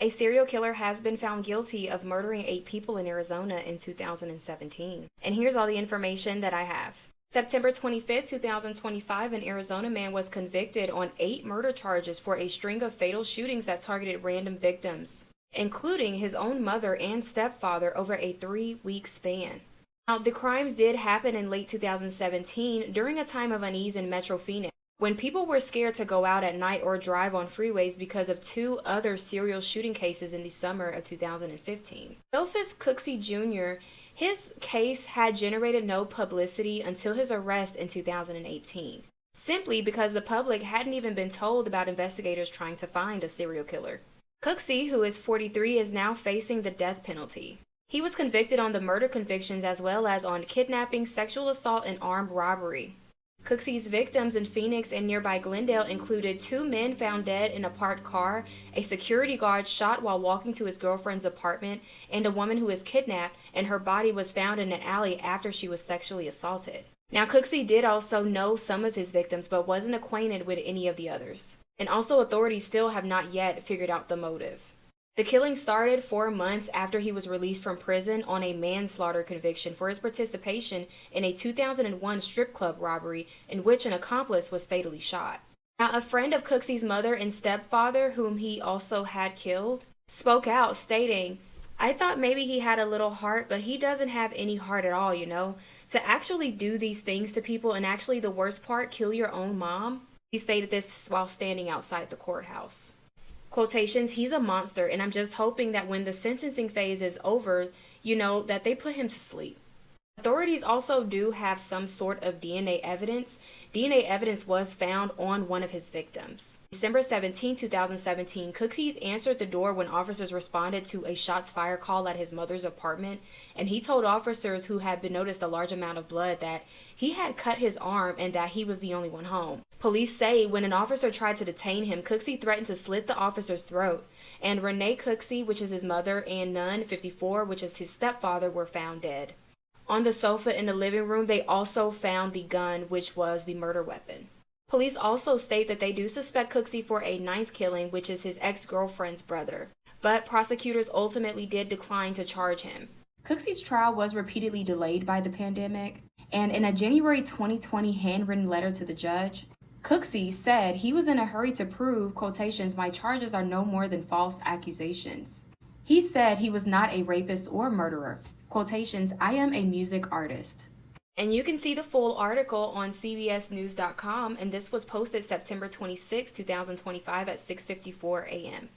A serial killer has been found guilty of murdering 8 people in Arizona in 2017. And here's all the information that I have. September 25th, 2025, an Arizona man was convicted on 8 murder charges for a string of fatal shootings that targeted random victims, including his own mother and stepfather over a 3-week span. Now, the crimes did happen in late 2017 during a time of unease in Metro Phoenix, when people were scared to go out at night or drive on freeways because of 2 other serial shooting cases in the summer of 2015. Cleophus Cooksey Jr., his case had generated no publicity until his arrest in 2018, simply because the public hadn't even been told about investigators trying to find a serial killer. Cooksey, who is 43, is now facing the death penalty. He was convicted on the murder convictions as well as on kidnapping, sexual assault, and armed robbery. Cooksey's victims in Phoenix and nearby Glendale included 2 men found dead in a parked car, a security guard shot while walking to his girlfriend's apartment, and a woman who was kidnapped and her body was found in an alley after she was sexually assaulted. Now, Cooksey did also know some of his victims but wasn't acquainted with any of the others. And also, authorities still have not yet figured out the motive. The killing started 4 months after he was released from prison on a manslaughter conviction for his participation in a 2001 strip club robbery in which an accomplice was fatally shot. Now, a friend of Cooksey's mother and stepfather, whom he also had killed, spoke out stating, "I thought maybe he had a little heart, but he doesn't have any heart at all, you know? To actually do these things to people and actually the worst part, kill your own mom." He stated this while standing outside the courthouse. Quotations, "He's a monster, and I'm just hoping that when the sentencing phase is over, that they put him to sleep." Authorities also do have some sort of DNA evidence. DNA evidence was found on one of his victims. December 17, 2017, Cooksey answered the door when officers responded to a shots fired call at his mother's apartment, and he told officers who had been noticed a large amount of blood that he had cut his arm and that he was the only one home. Police say when an officer tried to detain him, Cooksey threatened to slit the officer's throat, and Renee Cooksey, which is his mother, and Nunn, 54, which is his stepfather, were found dead. On the sofa in the living room, they also found the gun, which was the murder weapon. Police also state that they do suspect Cooksey for a 9th killing, which is his ex-girlfriend's brother, but prosecutors ultimately did decline to charge him. Cooksey's trial was repeatedly delayed by the pandemic, and in a January 2020 handwritten letter to the judge, Cooksey said he was in a hurry to prove, quotations, "my charges are no more than false accusations." He said he was not a rapist or murderer. Quotations, "I am a music artist." And you can see the full article on cbsnews.com, and this was posted September 26, 2025 at 6:54 a.m.